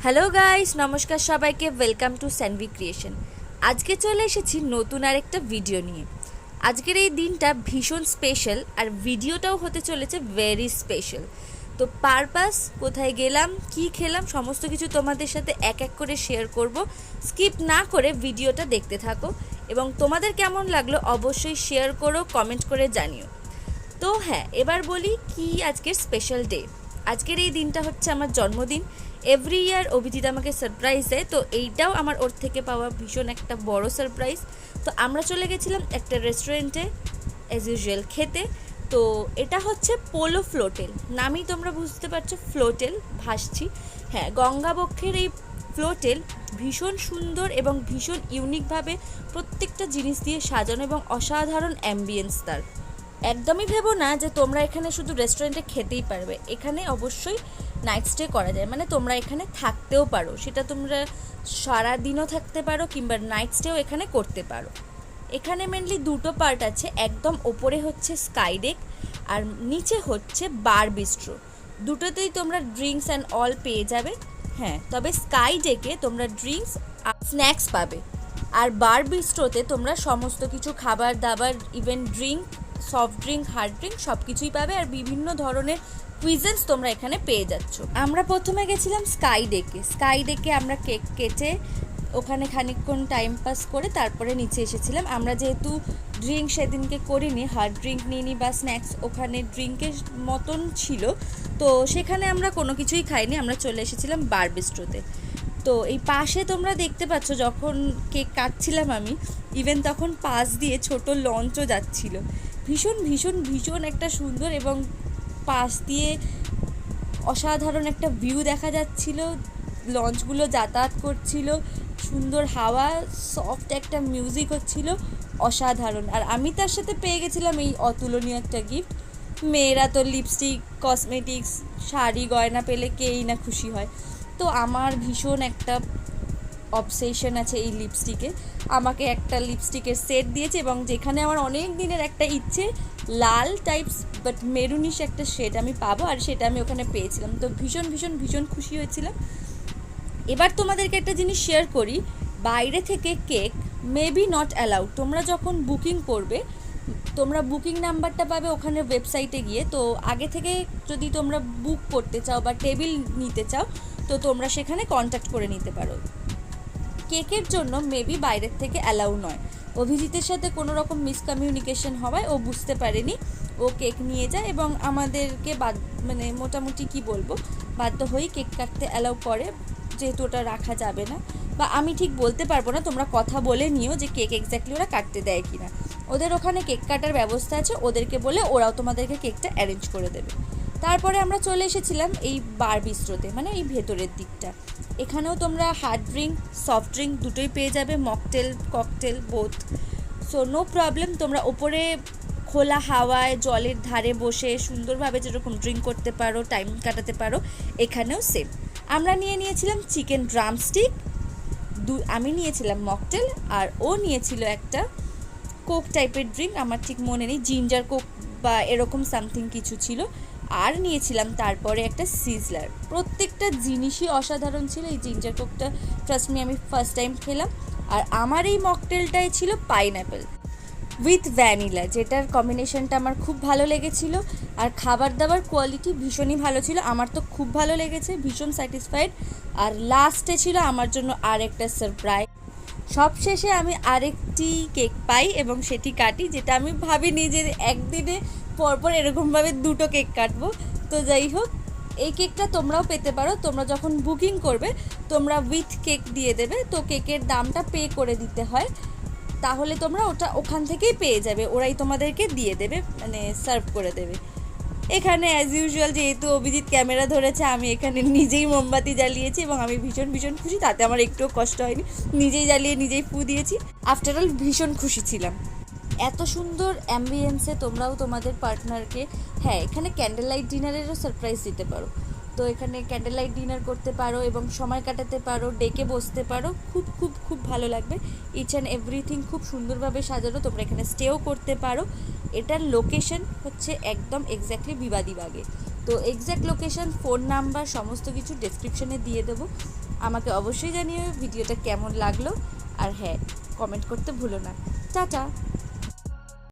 Hello guys, নমস্কার সবাইকে। Welcome to Sanvi creation. আজকে চলে এসেছি নতুন আরেকটা ভিডিও নিয়ে। আজকের এই দিনটা ভীষণ স্পেশাল আর ভিডিওটাও হতে চলেছে ভেরি স্পেশাল। তো পারপাস, কোথায় গেলাম, কি খেলাম, সমস্ত কিছু তোমাদের সাথে এক এক করে শেয়ার করব। স্কিপ না করে ভিডিওটা দেখতে থাকো এবং তোমাদের কেমন লাগলো অবশ্যই শেয়ার করো, কমেন্ট করে জানিও। তো হ্যাঁ, এবার বলি কি আজকের স্পেশাল ডে। আজকের এই দিনটা হচ্ছে আমার জন্মদিন। এভরি ইয়ার অভিজিৎ আমাকে সারপ্রাইজ দেয়, তো এইটাও আমার ওর থেকে পাওয়া ভীষণ একটা বড় সারপ্রাইজ। তো আমরা চলে গেছিলাম একটা রেস্টুরেন্টে অ্যাজ ইউজুয়াল খেতে। তো এটা হচ্ছে পোলো ফ্লোটেল, নামই তোমরা বুঝতে পারছো, ফ্লোটেল, ভাসছি। হ্যাঁ, গঙ্গাবক্ষের এই ফ্লোটেল ভীষণ সুন্দর এবং ভীষণ ইউনিকভাবে প্রত্যেকটা জিনিস দিয়ে সাজানো এবং অসাধারণ অ্যাম্বিয়েন্স তার। একদমই ভেবো না যে তোমরা এখানে শুধু রেস্টুরেন্টে খেতেই পারবে। এখানে অবশ্যই নাইট স্টে করা যায়, মানে তোমরা এখানে থাকতেও পারো। সেটা তোমরা সারাদিনও থাকতে পারো কিংবা নাইট স্টেও এখানে করতে পারো। এখানে মেনলি দুটো পার্ট আছে, একদম ওপরে হচ্ছে স্কাই ডেক আর নিচে হচ্ছে বার বিস্ট্রো। দুটোতেই তোমরা ড্রিঙ্কস অ্যান্ড অল পেয়ে যাবে। হ্যাঁ, তবে স্কাই ডেকে তোমরা ড্রিঙ্কস আর স্ন্যাক্স পাবে, আর বার বিস্ট্রোতে তোমরা সমস্ত কিছু খাবার দাবার, even drink, soft drink, hard drink সব কিছুই পাবে। আর বিভিন্ন ধরনের কুইজেন্স তোমরা এখানে পেয়ে যাচ্ছ। আমরা প্রথমে গেছিলাম স্কাই ডেকে আমরা কেক কেটে ওখানে খানিকক্ষণ টাইম পাস করে তারপরে নিচে এসেছিলাম। আমরা যেহেতু ড্রিঙ্ক সেদিনকে করিনি, হার্ড ড্রিঙ্ক নিইনি বা স্ন্যাক্স ওখানে ড্রিঙ্কের মতন ছিল, তো সেখানে আমরা কোনো কিছুই খাইনি। আমরা চলে এসেছিলাম বার বিস্ট্রোতে। তো এই পাশে তোমরা দেখতে পাচ্ছ, যখন কেক কাটছিলাম আমি, ইভেন তখন পাশ দিয়ে ছোট লঞ্চও যাচ্ছিল। ভীষণ ভীষণ ভীষণ একটা সুন্দর এবং পাশ দিয়ে অসাধারণ একটা ভিউ দেখা যাচ্ছিল। লঞ্চগুলো যাতায়াত করছিল, সুন্দর হাওয়া, সফট একটা মিউজিক হচ্ছিল, অসাধারণ। আর আমি তার সাথে পেয়ে গেছিলাম এই অতুলনীয় একটা গিফট। মেয়েরা তো লিপস্টিক, কসমেটিক্স, শাড়ি গয়না পেলে কেই না খুশি হয়। তো আমার ভীষণ একটা অবসেশন আছে এই লিপস্টিকে। আমাকে একটা লিপস্টিকের সেট দিয়েছে এবং যেখানে আমার অনেক দিনের একটা ইচ্ছে, লাল টাইপস বাট মেরুনিশ একটা শেড আমি পাবো, আর সেটা আমি ওখানে পেয়েছিলাম। তো ভীষণ ভীষণ ভীষণ খুশি হয়েছিলাম। এবার তোমাদেরকে একটা জিনিস শেয়ার করি, বাইরে থেকে কেক মেবি নট অ্যালাউড। তোমরা যখন বুকিং করবে, তোমরা বুকিং নাম্বারটা পাবে ওখানে ওয়েবসাইটে গিয়ে। তো আগে থেকে যদি তোমরা বুক করতে চাও বা টেবিল নিতে চাও, তো তোমরা সেখানে কন্ট্যাক্ট করে নিতে পারো। কেকের জন্য মেবি বাইরের থেকে অ্যালাউ নয়। অভিজিতের সাথে কোনো রকম মিসকমিউনিকেশন হওয়ায় ও বুঝতে পারেনি, ও কেক নিয়ে যায় এবং আমাদেরকে মানে মোটামুটি কি বলবো, বাধ্য হয়েই কেক কাটতে অ্যালাউ করে, যেহেতু ওটা রাখা যাবে না। বা আমি ঠিক বলতে পারবো না, তোমরা কথা বলে নিও যে কেক এক্স্যাক্টলি ওরা কাটতে দেয় কিনা। ওদের ওখানে কেক কাটার ব্যবস্থা আছে, ওদেরকে বলে ওরাও তোমাদেরকে কেকটা অ্যারেঞ্জ করে দেবে। তারপরে আমরা চলে এসেছিলাম এই বার বিস্ট্রোতে, মানে এই ভেতরের দিকটা। এখানেও তোমরা হার্ড ড্রিঙ্ক, সফট ড্রিঙ্ক দুটোই পেয়ে যাবে, mocktail, cocktail, both. So no problem, তোমরা ওপরে খোলা হাওয়ায় জলের ধারে বসে সুন্দরভাবে যেরকম ড্রিঙ্ক করতে পারো, টাইম কাটাতে পারো, এখানেও সেম। আমরা নিয়েছিলাম চিকেন ড্রামস্টিক, আমি নিয়েছিলাম মকটেল, আর ও নিয়েছিল একটা কোক টাইপের ড্রিঙ্ক, আমার ঠিক মনে নেই, জিঞ্জার কোক বা এরকম সামথিং কিছু ছিল। আর নিয়েছিলাম তারপরে একটা সিজলার। প্রত্যেকটা জিনিসই অসাধারণ ছিল। এই জিঞ্জার কোকটা ট্রাস্ট মি আমি ফার্স্ট টাইম খেলাম। আর আমার এই মকটেলটাই ছিল পাইনঅ্যাপেল উইথ ভ্যানিলা, যেটার কম্বিনেশনটা আমার খুব ভালো লেগেছিল। আর খাবার দাবার কোয়ালিটি ভীষণই ভালো ছিল, আমার তো খুব ভালো লেগেছে, ভীষণ স্যাটিসফাইড। আর লাস্টে ছিল আমার জন্য আর একটা সারপ্রাইজ। সবশেষে আমি আরেকটি কেক পাই এবং সেটি কাটি, যেটা আমি ভাবিনি যে একদিনে পরপর এরকমভাবে দুটো কেক কাটবো। তো যাই হোক, এই কেকটা তোমরাও পেতে পারো। তোমরা যখন বুকিং করবে, তোমরা উইথ কেক দিয়ে দেবে, তো কেকের দামটা পে করে দিতে হয়, তাহলে তোমরা ওটা ওখান থেকেই পেয়ে যাবে, ওরাই তোমাদেরকে দিয়ে দেবে, মানে সার্ভ করে দেবে। এখানে অ্যাজ ইউজুয়াল যেহেতু অভিজিৎ ক্যামেরা ধরেছে, আমি এখানে নিজেই মোমবাতি জ্বালিয়েছি এবং আমি ভীষণ ভীষণ খুশি, তাতে আমার একটুও কষ্ট হয়নি, নিজেই জ্বালিয়ে নিজেই ফু দিয়েছি। আফটার অল ভীষণ খুশি ছিলাম। এত সুন্দর অ্যাম্বিয়েন্সে তোমরাও তোমাদের পার্টনারকে, হ্যাঁ, এখানে ক্যান্ডেল লাইট ডিনারেরও সারপ্রাইজ দিতে পারো। তো এখানে ক্যান্ডেল লাইট ডিনার করতে পারো এবং সময় কাটাতে পারো, ডেকে বসতে পারো, খুব খুব খুব ভালো লাগবে। ইচ অ্যান্ড এভরিথিং খুব সুন্দরভাবে সাজানো, তোমরা এখানে স্টেও করতে পারো। এটার লোকেশন হচ্ছে একদম এক্স্যাক্টলি বিবাদীবাগে। তো এক্স্যাক্ট লোকেশন, ফোন নাম্বার সমস্ত কিছু ডেসক্রিপশনে দিয়ে দেবো। আমাকে অবশ্যই জানিও ভিডিওটা কেমন লাগলো, আর হ্যাঁ, কমেন্ট করতে ভুলো না। টাটা।